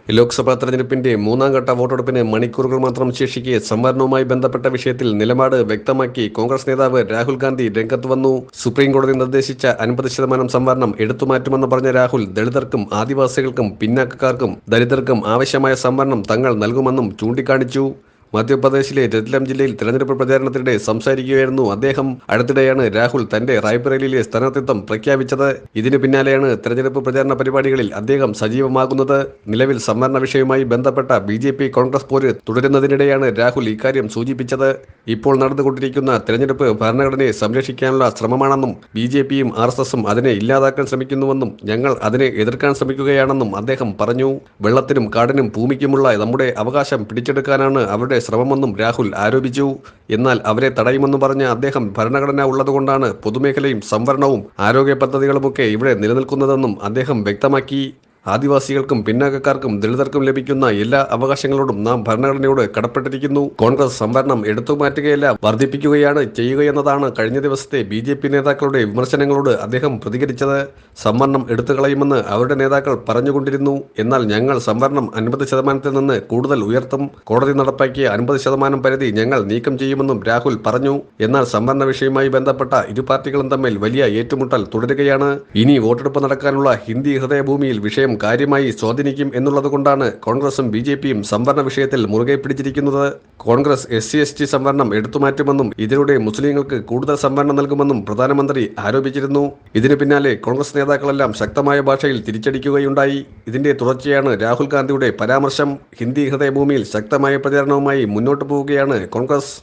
ലോക്സഭാ തെരഞ്ഞെടുപ്പിന്റെ മൂന്നാം ഘട്ട വോട്ടെടുപ്പിന് മണിക്കൂറുകൾ മാത്രം ശേഷിക്കെ സംവരണവുമായി ബന്ധപ്പെട്ട വിഷയത്തിൽ നിലപാട് വ്യക്തമാക്കി കോൺഗ്രസ് നേതാവ് രാഹുൽ ഗാന്ധി രംഗത്ത് വന്നു. സുപ്രീംകോടതി നിർദ്ദേശിച്ച 50% സംവരണം എടുത്തുമാറ്റുമെന്ന് പറഞ്ഞ രാഹുൽ ദളിതർക്കും ആദിവാസികൾക്കും പിന്നാക്കക്കാർക്കും ദരിദ്രർക്കും ആവശ്യമായ സംവരണം തങ്ങൾ നൽകുമെന്നും ചൂണ്ടിക്കാണിച്ചു. മധ്യപ്രദേശിലെ രത്ലം ജില്ലയിൽ തെരഞ്ഞെടുപ്പ് പ്രചാരണത്തിനിടെ സംസാരിക്കുകയായിരുന്നു അദ്ദേഹം. അടുത്തിടെയാണ് രാഹുൽ തന്റെ റായ്ബറേലിയിലെ സ്ഥാനാർത്ഥിത്വം പ്രഖ്യാപിച്ചത്. ഇതിനു പിന്നാലെയാണ് തെരഞ്ഞെടുപ്പ് പ്രചാരണ പരിപാടികളിൽ അദ്ദേഹം സജീവമാകുന്നത്. നിലവിൽ സംവരണ വിഷയവുമായി ബന്ധപ്പെട്ട BJP കോൺഗ്രസ് പോര് തുടരുന്നതിനിടെയാണ് രാഹുൽ ഇക്കാര്യം സൂചിപ്പിച്ചത്. ഇപ്പോൾ നടന്നുകൊണ്ടിരിക്കുന്ന തെരഞ്ഞെടുപ്പ് ഭരണഘടനയെ സംരക്ഷിക്കാനുള്ള ശ്രമമാണെന്നും BJPയും RSSും അതിനെ ഇല്ലാതാക്കാൻ ശ്രമിക്കുന്നുവെന്നും ഞങ്ങൾ അതിനെ എതിർക്കാൻ ശ്രമിക്കുകയാണെന്നും അദ്ദേഹം പറഞ്ഞു. വെള്ളത്തിനും കാടിനും ഭൂമിക്കുമുള്ള നമ്മുടെ അവകാശം പിടിച്ചെടുക്കാനാണ് അവരുടെ ശ്രമമെന്നും രാഹുൽ ആരോപിച്ചു. എന്നാൽ അവരെ തടയുമെന്ന് പറഞ്ഞ അദ്ദേഹം ഭരണഘടന ഉള്ളതുകൊണ്ടാണ് പൊതുമേഖലയും സംവരണവും ആരോഗ്യ പദ്ധതികളുമൊക്കെ ഇവിടെ നിലനിൽക്കുന്നതെന്നും അദ്ദേഹം വ്യക്തമാക്കി. ആദിവാസികൾക്കും പിന്നാക്കക്കാർക്കും ദളിതർക്കും ലഭിക്കുന്ന എല്ലാ അവകാശങ്ങളോടും നാം ഭരണഘടനയോട് കടപ്പെട്ടിരിക്കുന്നു. കോൺഗ്രസ് സംവരണം എടുത്തുമാറ്റുകയല്ല വർദ്ധിപ്പിക്കുകയാണ് ചെയ്യുകയെന്നതാണ് കഴിഞ്ഞ ദിവസത്തെ BJP നേതാക്കളുടെ വിമർശനങ്ങളോട് അദ്ദേഹം പ്രതികരിച്ചത്. സംവരണം എടുത്തുകളയുമെന്ന് അവരുടെ നേതാക്കൾ പറഞ്ഞുകൊണ്ടിരുന്നു. എന്നാൽ ഞങ്ങൾ സംവരണം 50% നിന്ന് കൂടുതൽ ഉയർത്തും. കോടതി നടപ്പാക്കിയ 50% പരിധി ഞങ്ങൾ നീക്കം ചെയ്യുമെന്നും രാഹുൽ പറഞ്ഞു. എന്നാൽ സംവരണ വിഷയവുമായി ബന്ധപ്പെട്ട ഇരു പാർട്ടികളും തമ്മിൽ വലിയ ഏറ്റുമുട്ടൽ തുടരുകയാണ്. ഇനി വോട്ടെടുപ്പ് നടക്കാനുള്ള ഹിന്ദി ഹൃദയഭൂമിയിൽ വിഷയം കാര്യമായി സ്വാധീനിക്കും എന്നുള്ളതുകൊണ്ടാണ് കോൺഗ്രസും BJPയും സംവരണ വിഷയത്തിൽ മുറുകെ പിടിച്ചിരിക്കുന്നത്. കോൺഗ്രസ് SC/ST സംവരണം എടുത്തുമാറ്റുമെന്നും ഇതിലൂടെ മുസ്ലിങ്ങൾക്ക് കൂടുതൽ സംവരണം നൽകുമെന്നും പ്രധാനമന്ത്രി ആരോപിച്ചിരുന്നു. ഇതിനു പിന്നാലെ കോൺഗ്രസ് നേതാക്കളെല്ലാം ശക്തമായ ഭാഷയിൽ തിരിച്ചടിക്കുകയുണ്ടായി. ഇതിന്റെ തുടർച്ചയാണ് രാഹുൽ ഗാന്ധിയുടെ പരാമർശം. ഹിന്ദി ഹൃദയഭൂമിയിൽ ശക്തമായ പ്രചാരണവുമായി മുന്നോട്ടു പോവുകയാണ് കോൺഗ്രസ്.